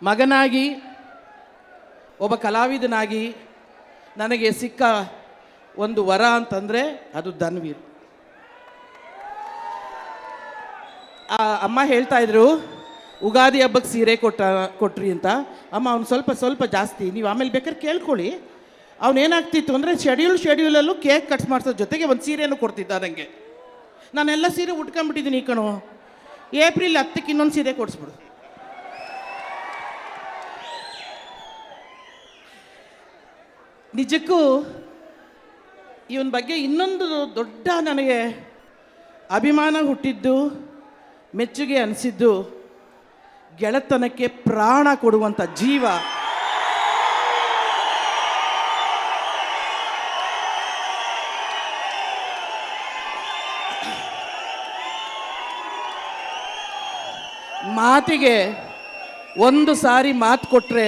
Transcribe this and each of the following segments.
ಮಗನಾಗಿ ಒಬ್ಬ ಕಲಾವಿದನಾಗಿ ನನಗೆ ಸಿಕ್ಕ ಒಂದು ವರ ಅಂತಂದರೆ ಅದು ಧನ್ವೀರ್. ಅಮ್ಮ ಹೇಳ್ತಾ ಇದ್ರು ಉಗಾದಿ ಹಬ್ಬಕ್ಕೆ ಸೀರೆ ಕೊಟ್ರಿ ಅಂತ. ಅಮ್ಮ ಅವ್ನು ಸ್ವಲ್ಪ ಜಾಸ್ತಿ, ನೀವು ಆಮೇಲೆ ಬೇಕಾದ್ರೆ ಕೇಳ್ಕೊಳ್ಳಿ. ಅವನೇನಾಗ್ತಿತ್ತು ಅಂದರೆ ಶೆಡ್ಯೂಲಲ್ಲೂ ಕೇಕ್ ಕಟ್ಸ್ ಮಾಡಿಸೋ ಜೊತೆಗೆ ಒಂದು ಸೀರೆನೂ ಕೊಡ್ತಿದ್ದ ನನಗೆ. ನಾನೆಲ್ಲ ಸೀರೆ ಉಟ್ಕೊಂಡ್ಬಿಟ್ಟಿದ್ದೀನಿ ಕಣೋ. ಏಪ್ರಿಲ್ 10ಕ್ಕೆ ಇನ್ನೊಂದು ಸೀರೆ ಕೊಡಿಸ್ಬಿಡು. ನಿಜಕ್ಕೂ ಇವನ ಬಗ್ಗೆ ಇನ್ನೊಂದು ದೊಡ್ಡ ನನಗೆ ಅಭಿಮಾನ ಹುಟ್ಟಿದ್ದು, ಮೆಚ್ಚುಗೆ ಅನಿಸಿದ್ದು, ಗೆಳೆತನಕ್ಕೆ ಪ್ರಾಣ ಕೊಡುವಂಥ ಜೀವ ಮಾತಿಗೆ ಒಂದು ಸಾರಿ ಮಾತು ಕೊಟ್ಟರೆ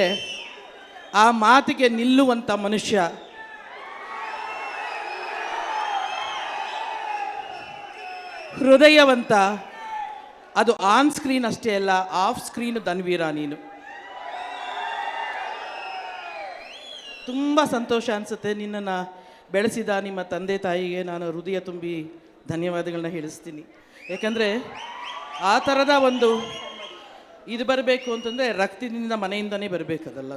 ಆ ಮಾತಿಗೆ ನಿಲ್ಲುವಂಥ ಮನುಷ್ಯ. ಹೃದಯವಂತ. ಅದು ಆನ್ ಸ್ಕ್ರೀನ್ ಅಷ್ಟೇ ಅಲ್ಲ, ಆಫ್ ಸ್ಕ್ರೀನ್ ಧನ್ವೀರ ನೀನು. ತುಂಬ ಸಂತೋಷ ಅನಿಸುತ್ತೆ. ನಿನ್ನನ್ನು ಬೆಳೆಸಿದ ನಿಮ್ಮ ತಂದೆ ತಾಯಿಗೆ ನಾನು ಹೃದಯ ತುಂಬಿ ಧನ್ಯವಾದಗಳನ್ನ ಹೇಳಿಸ್ತೀನಿ. ಯಾಕಂದರೆ ಆ ಥರದ ಒಂದು ಇದು ಬರಬೇಕು ಅಂತಂದರೆ ರಕ್ತದಿಂದ ಮನೆಯಿಂದನೇ ಬರಬೇಕದಲ್ಲ.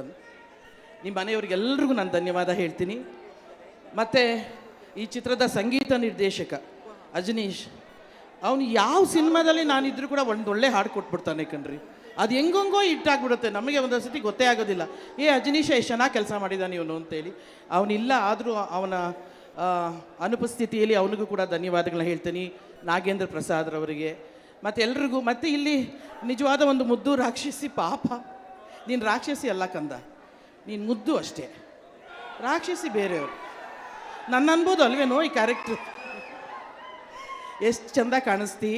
ನಿಮ್ಮ ಮನೆಯವ್ರಿಗೆಲ್ರಿಗೂ ನಾನು ಧನ್ಯವಾದ ಹೇಳ್ತೀನಿ. ಮತ್ತು ಈ ಚಿತ್ರದ ಸಂಗೀತ ನಿರ್ದೇಶಕ ಅಜನೀಶ್, ಅವನು ಯಾವ ಸಿನಿಮಾದಲ್ಲಿ ನಾನಿದ್ರೂ ಕೂಡ ಒಂದು ಒಳ್ಳೆ ಹಾಡು ಕೊಟ್ಬಿಡ್ತಾನೆ ಕಣ್ರಿ. ಅದು ಹೆಂಗೋ ಇಟ್ಟಾಗ್ಬಿಡುತ್ತೆ. ನಮಗೆ ಒಂದೊಂದು ಸತಿ ಗೊತ್ತೇ ಆಗೋದಿಲ್ಲ, ಅಜನೀಶ ಎಷ್ಟು ಚೆನ್ನಾಗಿ ಕೆಲಸ ಮಾಡಿದ್ದಾನೆ ಇವನು ಅಂತೇಳಿ. ಅವನಿಲ್ಲ, ಆದರೂ ಅವನ ಅನುಪಸ್ಥಿತಿಯಲ್ಲಿ ಅವನಿಗೂ ಕೂಡ ಧನ್ಯವಾದಗಳನ್ನ ಹೇಳ್ತೀನಿ. ನಾಗೇಂದ್ರ ಪ್ರಸಾದ್ರವರಿಗೆ ಮತ್ತು ಎಲ್ರಿಗೂ. ಮತ್ತು ಇಲ್ಲಿ ನಿಜವಾದ ಒಂದು ಮುದ್ದು ರಾಕ್ಷಸಿ. ಪಾಪ ನೀನು ರಾಕ್ಷಸಿ ಅಲ್ಲ ಕಂದ, ನೀನು ಮುದ್ದು ಅಷ್ಟೇ, ರಾಕ್ಷಸಿ ಬೇರೆಯವರು. ನನ್ನ ಅನ್ಬೋದು ಅಲ್ವೇನೋ ಈ ಕ್ಯಾರೆಕ್ಟ್ರು. ಎಷ್ಟು ಚೆಂದ ಕಾಣಿಸ್ತಿ,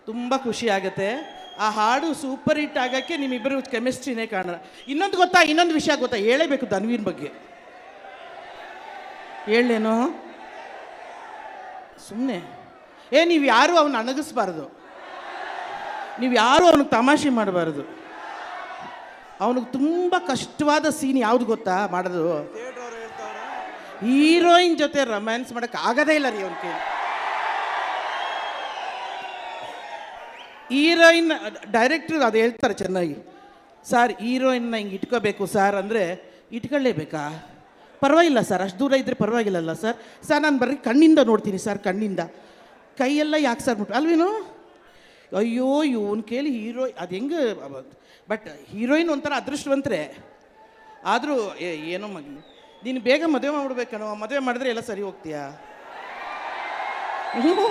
ತುಂಬ ಖುಷಿ ಆಗುತ್ತೆ. ಆ ಹಾಡು ಸೂಪರ್ ಹಿಟ್ ಆಗೋಕ್ಕೆ ನಿಮ್ಮಿಬ್ಬರು ಕೆಮಿಸ್ಟ್ರಿನೇ ಕಾರಣ. ಇನ್ನೊಂದು ವಿಷಯ ಗೊತ್ತಾ, ಹೇಳಬೇಕು ಧನ್ವೀರ್ ಬಗ್ಗೆ. ಹೇಳೇನೋ ಸುಮ್ಮನೆ ನೀವು ಯಾರೂ ಅವನು ಅಣಗಿಸ್ಬಾರ್ದು, ನೀವು ಯಾರೂ ಅವನಿಗೆ ತಮಾಷೆ ಮಾಡಬಾರ್ದು. ಅವನಿಗೆ ತುಂಬ ಕಷ್ಟವಾದ ಸೀನ್ ಯಾವುದು ಗೊತ್ತಾ ಮಾಡೋದು? ಹೀರೋಯಿನ್ ಜೊತೆ ರೊಮ್ಯಾನ್ಸ್ ಮಾಡೋಕ್ಕೆ ಆಗೋದೇ ಇಲ್ಲ ರೀ ಅವನಿಗೆ. ಹೀರೋಯಿನ್ ಡೈರೆಕ್ಟ್ರು ಅದು ಹೇಳ್ತಾರೆ ಚೆನ್ನಾಗಿ, ಸರ್ ಹೀರೋಯಿನ್ನ ಹಿಂಗೆ ಇಟ್ಕೋಬೇಕು ಸರ್ ಅಂದರೆ ಇಟ್ಕೊಳ್ಳೇಬೇಕಾ? ಪರವಾಗಿಲ್ಲ ಸರ್, ಅಷ್ಟು ದೂರ ಇದ್ದರೆ ಪರವಾಗಿಲ್ಲಲ್ಲ ಸರ್. ನಾನು ಬರ್ರಿ ಕಣ್ಣಿಂದ ನೋಡ್ತೀನಿ ಸರ್, ಕಣ್ಣಿಂದ. ಕೈಯೆಲ್ಲ ಯಾಕೆ ಸರ್ ಅಲ್ವೇನು? ಅಯ್ಯೋ ಇವನು ಕೇಳಿ ಅದು ಹೆಂಗೆ. ಬಟ್ ಹೀರೋಯಿನ್ ಒಂಥರ ಅದೃಷ್ಟವಂತರೇ. ಆದರೂ ಏನೋ ಮಗನಿ, ನೀನು ಬೇಗ ಮದುವೆ ಮಾಡ್ಬಿಡ್ಬೇಕನೋ. ಮದುವೆ ಮಾಡಿದ್ರೆ ಎಲ್ಲ ಸರಿ ಹೋಗ್ತೀಯಾ? ಹ್ಞೂ